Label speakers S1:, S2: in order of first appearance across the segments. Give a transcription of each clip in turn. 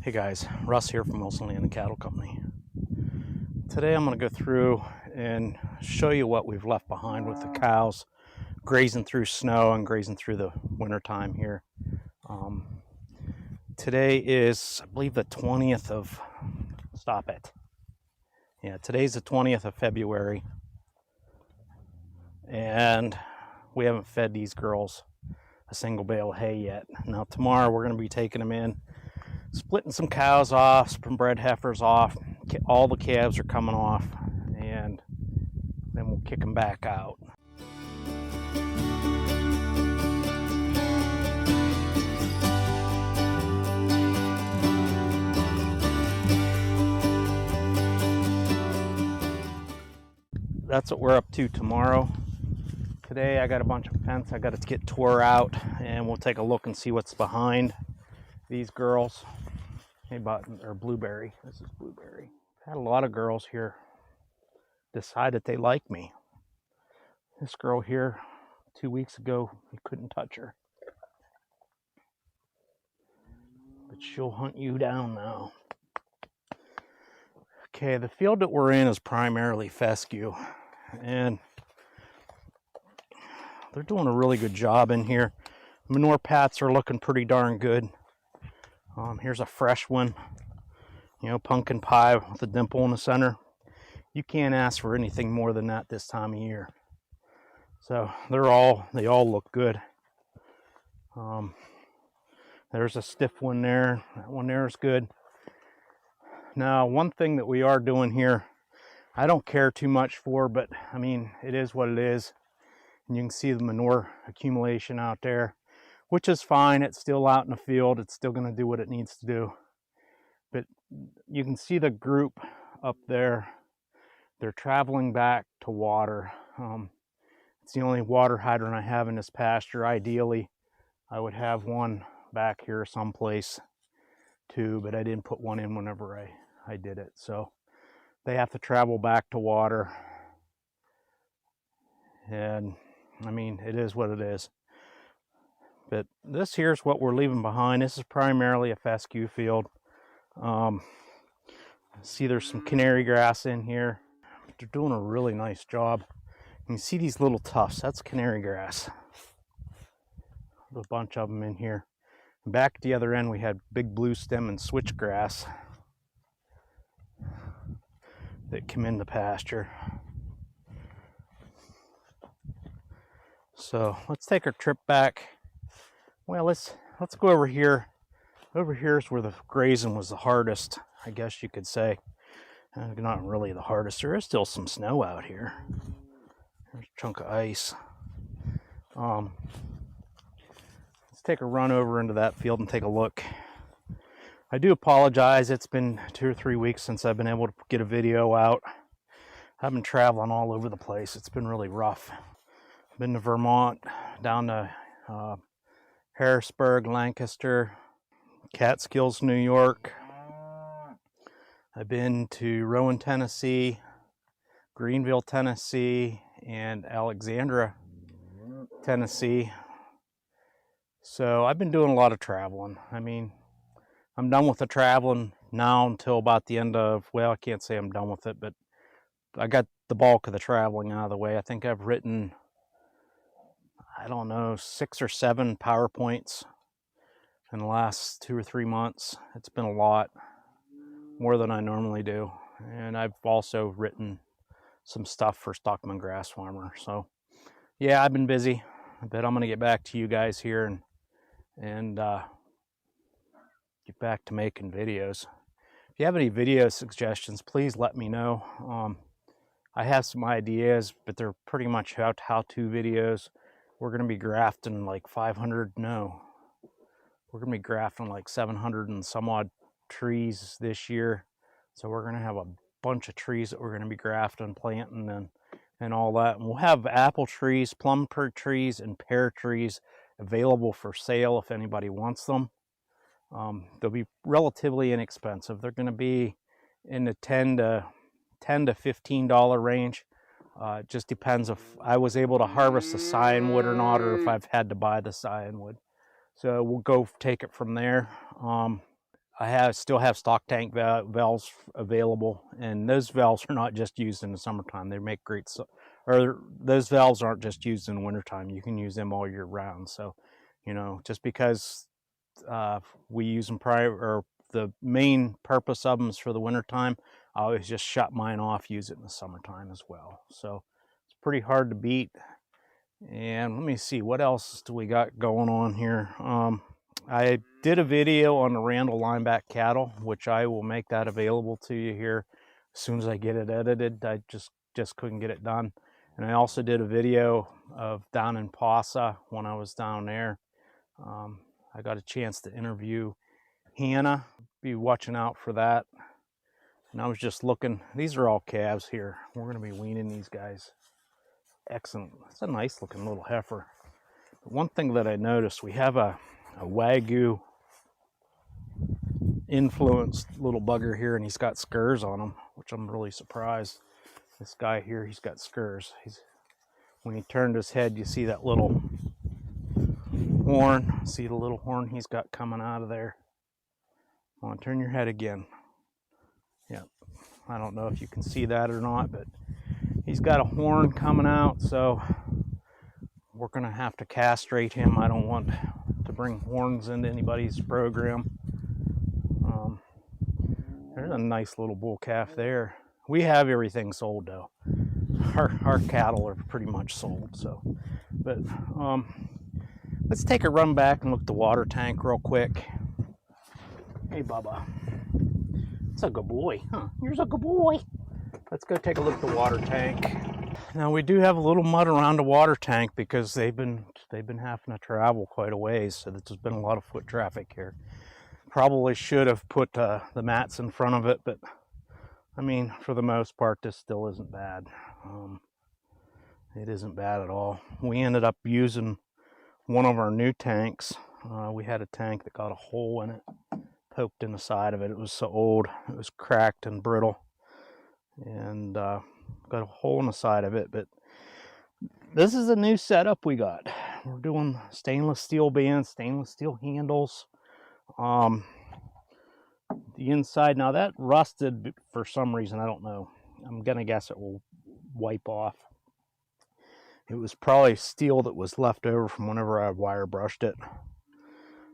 S1: Hey guys, Russ here from Wilson Land and Cattle Company. Today I'm going to go through and show you what we've left behind with the cows grazing through snow and grazing through the winter time here. Today is, I believe, the 20th of, stop it. Yeah, today's the 20th of February. And we haven't fed these girls a single bale of hay yet. Now tomorrow we're going to be taking them in, splitting some cows off, some bred heifers off. All the calves are coming off, and then we'll kick them back out. That's what we're up to tomorrow. Today I got a bunch of fence I got to get tore out, and we'll take a look and see what's behind these girls. Hey, or Blueberry. This is Blueberry. I've had a lot of girls here decide that they like me. This girl here, 2 weeks ago, you couldn't touch her. But she'll hunt you down now. Okay, the field that we're in is primarily fescue, and they're doing a really good job in here. Manure pats are looking pretty darn good. Here's a fresh one, you know, pumpkin pie with a dimple in the center. You can't ask for anything more than that this time of year. So they all look good. There's a stiff one there. That one there is good. Now, one thing that we are doing here, I don't care too much for, but I mean, it is what it is. And you can see the manure accumulation out there, which is fine. It's still out in the field. It's still going to do what it needs to do. But you can see the group up there. They're traveling back to water. It's the only water hydrant I have in this pasture. Ideally, I would have one back here someplace too, but I didn't put one in whenever I did it. So they have to travel back to water. And I mean, it is what it is. But this here's what we're leaving behind. This is primarily a fescue field. See, there's some canary grass in here. They're doing a really nice job. You can see these little tufts. That's canary grass. A bunch of them in here. Back at the other end, we had big blue stem and switchgrass that come in the pasture. So let's take our trip back. Well, let's go over here. Over here is where the grazing was the hardest, I guess you could say. Not really the hardest. There is still some snow out here. There's a chunk of ice. Let's take a run over into that field and take a look. I do apologize. It's been 2 or 3 weeks since I've been able to get a video out. I've been traveling all over the place. It's been really rough. I've been to Vermont, down to Harrisburg, Lancaster, Catskills, New York. I've been to Rowan, Tennessee, Greenville, Tennessee, and Alexandria, Tennessee. So I've been doing a lot of traveling. I mean, I'm done with the traveling now until about the end of, well, I can't say I'm done with it, but I got the bulk of the traveling out of the way. I think I've written, I don't know, 6 or 7 PowerPoints in the last 2 or 3 months. It's been a lot, more than I normally do. And I've also written some stuff for Stockman Grass Farmer. So yeah, I've been busy, but I'm going to get back to you guys here and get back to making videos. If you have any video suggestions, please let me know. I have some ideas, but they're pretty much how-to videos. We're going to be grafting like 500, no, we're going to be grafting like 700 and some odd trees this year. So we're going to have a bunch of trees that we're going to be grafting, planting, and all that. And we'll have apple trees, plum trees, and pear trees available for sale if anybody wants them. They'll be relatively inexpensive. They're going to be in the $10 to $15 range. It just depends if I was able to harvest the scion wood or not, or if I've had to buy the scion wood. So we'll go take it from there. still have stock tank valves available, and those valves are not just used in the summertime. They make great, or those valves aren't just used in the wintertime. You can use them all year round. So, you know, just because we use them or the main purpose of them is for the wintertime, I always just shut mine off, use it in the summertime as well. So it's pretty hard to beat. And let me see, what else do we got going on here? I did a video on the Randall lineback cattle, which I will make that available to you here as soon as I get it edited. I just couldn't get it done. And I also did a video of down in Posa when I was down there. I got a chance to interview Hannah. Be watching out for that. And I was just looking, these are all calves here. We're going to be weaning these guys. Excellent. It's a nice looking little heifer. But one thing that I noticed, we have a Wagyu influenced little bugger here, and he's got scurs on him, which I'm really surprised. This guy here, he's got scurs. When he turned his head, you see that little horn. See the little horn he's got coming out of there? Come on, turn your head again. Yeah, I don't know if you can see that or not, but he's got a horn coming out, so we're going to have to castrate him. I don't want to bring horns into anybody's program. There's a nice little bull calf there. We have everything sold though. Our cattle are pretty much sold. So, but let's take a run back and look at the water tank real quick. Hey, Bubba. It's a good boy, huh? You're a good boy. Let's go take a look at the water tank. Now we do have a little mud around the water tank because they've been having to travel quite a ways, so there's been a lot of foot traffic here. Probably should have put the mats in front of it, but I mean, for the most part, this still isn't bad. It isn't bad at all. We ended up using one of our new tanks. We had a tank that got a hole in it, poked in the side of it. It was so old, it was cracked and brittle, and got a hole in the side of it. But this is a new setup we got. We're doing stainless steel bands, stainless steel handles. The inside, now that rusted for some reason, I don't know. I'm gonna guess it will wipe off. It was probably steel that was left over from whenever I wire brushed it.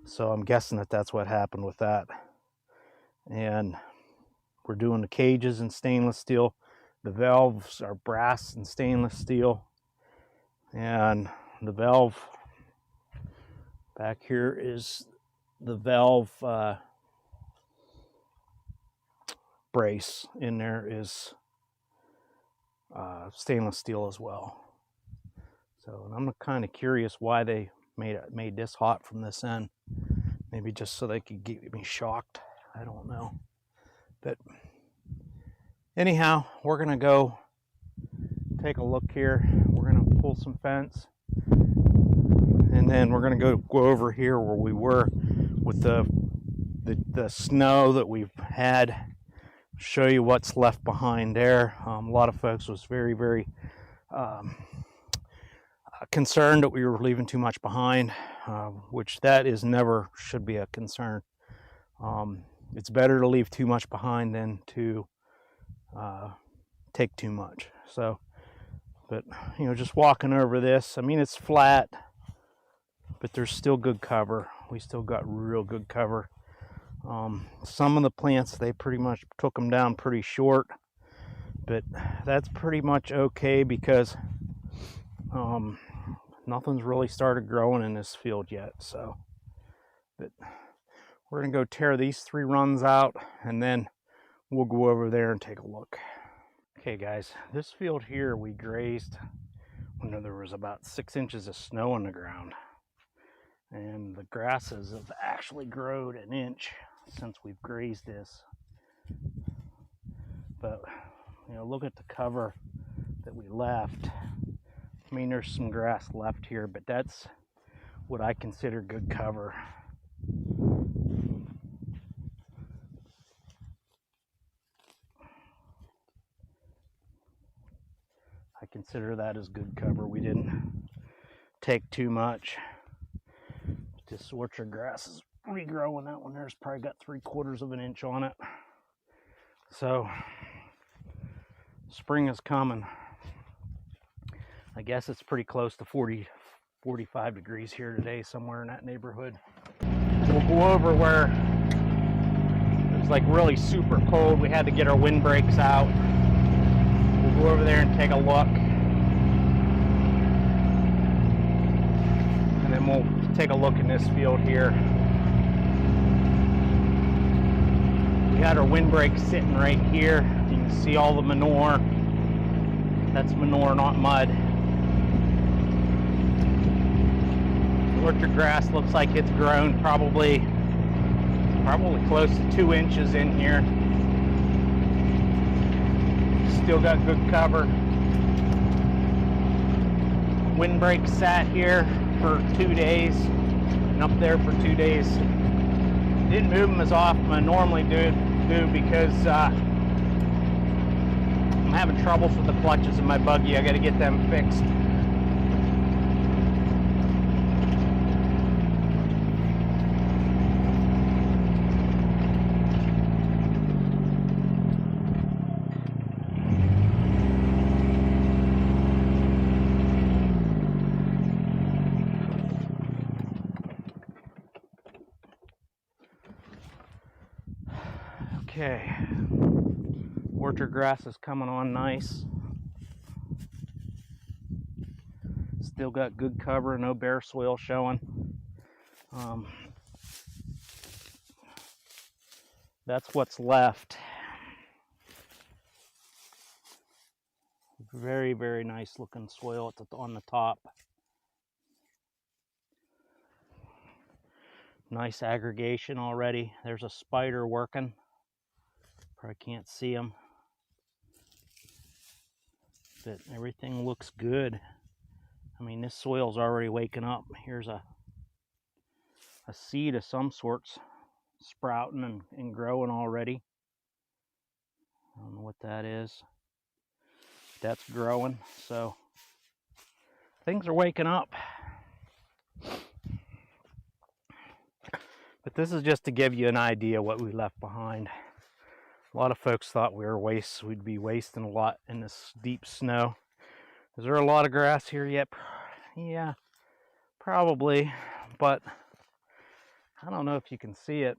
S1: So I'm guessing that that's what happened with that. And we're doing the cages in stainless steel. The valves are brass and stainless steel. And the valve back here is the valve brace in there is stainless steel as well. So, and I'm kind of curious why they made this hot from this end. Maybe just so they could get me shocked. I don't know. But anyhow, we're gonna go take a look here. We're gonna pull some fence, and then we're gonna go over here where we were with the snow that we've had. Show you what's left behind there. A lot of folks was very concerned that we were leaving too much behind, which that is never should be a concern. It's better to leave too much behind than to take too much. So, but you know, just walking over this, I mean, it's flat, but there's still good cover. We still got real good cover. Some of the plants, they pretty much took them down pretty short, but that's pretty much okay because nothing's really started growing in this field yet. So, but we're gonna go tear these 3 runs out, and then we'll go over there and take a look. Okay guys, this field here we grazed when there was about 6 inches of snow on the ground, and the grasses have actually grown an inch since we've grazed this. But you know, look at the cover that we left. I mean, there's some grass left here, but that's what I consider good cover. I consider that as good cover. We didn't take too much. This orchard grass is regrowing. That one there's probably got 3/4 of an inch on it. So spring is coming. I guess it's pretty close to 40, 45 degrees here today, somewhere in that neighborhood. We'll go over where it was like really super cold. We had to get our windbreaks out. We'll go over there and take a look. And then we'll take a look in this field here. We had our windbreak sitting right here. You can see all the manure. That's manure, not mud. The orchard grass looks like it's grown probably close to 2 inches in here. Still got good cover. Windbreak sat here for 2 days and up there for 2 days. Didn't move them as often I normally do because I'm having troubles with the clutches in my buggy. I got to get them fixed. Okay, orchard grass is coming on nice. Still got good cover, no bare soil showing. That's what's left. Very, very nice looking soil on the top. Nice aggregation already. There's a spider working. Probably can't see him, but everything looks good. I mean, this soil's already waking up. Here's a seed of some sorts sprouting and growing already. I don't know what that is. That's growing, so things are waking up. But this is just to give you an idea what we left behind. A lot of folks thought we'd be wasting a lot in this deep snow. Is there a lot of grass here yet? Yeah, probably, but I don't know if you can see it.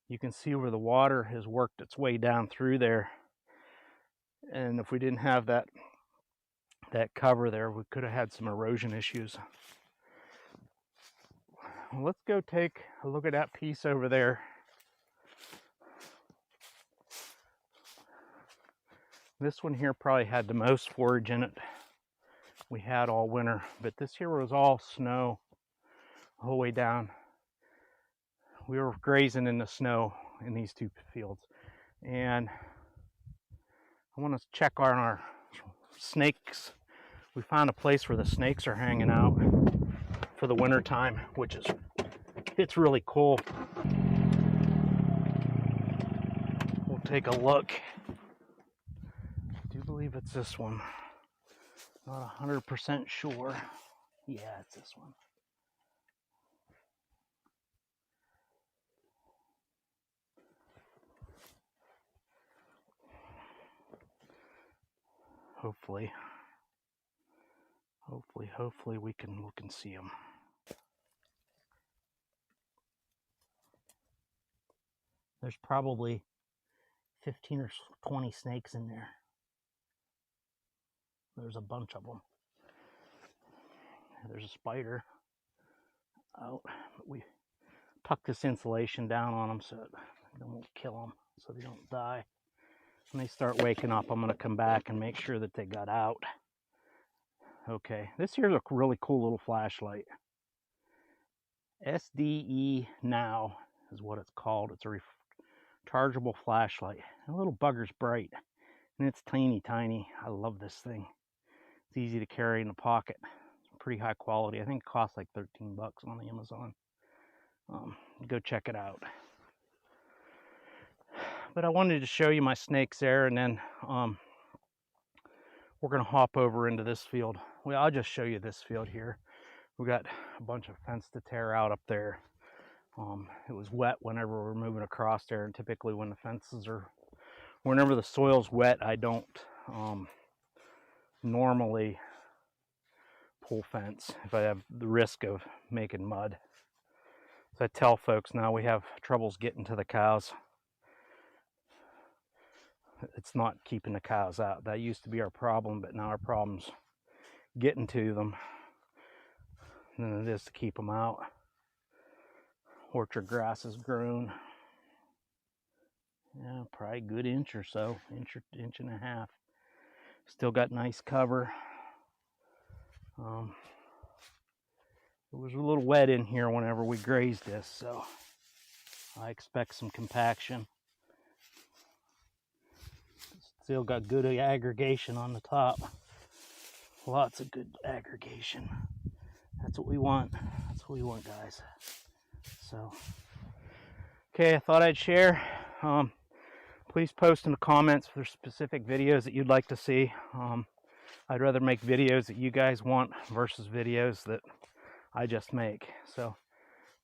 S1: You can see where the water has worked its way down through there. And if we didn't have that cover there, we could have had some erosion issues. Well, let's go take a look at that piece over there. This one here probably had the most forage in it we had all winter, but this here was all snow the whole way down. We were grazing in the snow in these two fields, and I want to check on our snakes. We found a place where the snakes are hanging out for the winter time, which is, it's really cool. We'll take a look. I do believe it's this one. Not 100% sure. Yeah, it's this one. Hopefully we can look and see them. There's probably 15 or 20 snakes in there. There's a bunch of them. There's a spider out, but we tuck this insulation down on them so it won't kill them, so they don't die. When they start waking up, I'm going to come back and make sure that they got out. Okay, this here's a really cool little flashlight. SdeNow is what it's called. It's a rechargeable flashlight. The little bugger's bright, and it's teeny tiny. I love this thing. It's easy to carry in the pocket. It's pretty high quality. I think it costs like 13 bucks on Amazon. Go check it out. But I wanted to show you my snakes there, and then we're going to hop over into this field. Well, I'll just show you this field here. We got a bunch of fence to tear out up there. It was wet whenever we're moving across there, and typically when the fences are, whenever the soil's wet, I don't normally pull fence if I have the risk of making mud. So I tell folks now we have troubles getting to the cows. It's not keeping the cows out. That used to be our problem, but now our problem's getting to them than it is to keep them out. Orchard grass has grown. Yeah, probably a good inch or so, inch and a half. Still got nice cover. It was a little wet in here whenever we grazed this, so I expect some compaction. Still got good aggregation on the top. Lots of good aggregation. That's what we want. That's what we want, guys. So, okay, I thought I'd share. Please post in the comments for specific videos that you'd like to see. I'd rather make videos that you guys want versus videos that I just make. So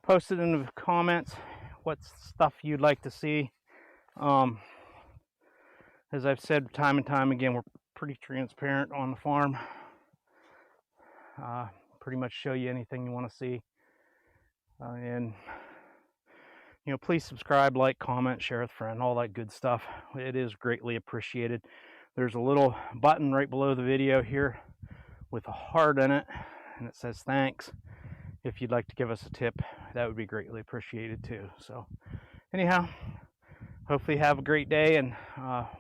S1: post it in the comments what stuff you'd like to see. As I've said time and time again, we're pretty transparent on the farm. Pretty much show you anything you want to see. And you know, please subscribe, like, comment, share with a friend, all that good stuff. It is greatly appreciated. There's a little button right below the video here with a heart in it, and it says thanks. If you'd like to give us a tip, that would be greatly appreciated too. So anyhow, hopefully have a great day, and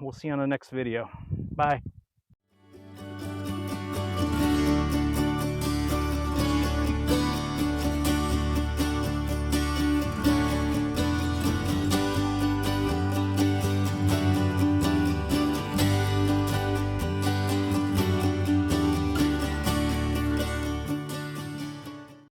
S1: we'll see you on the next video. Bye.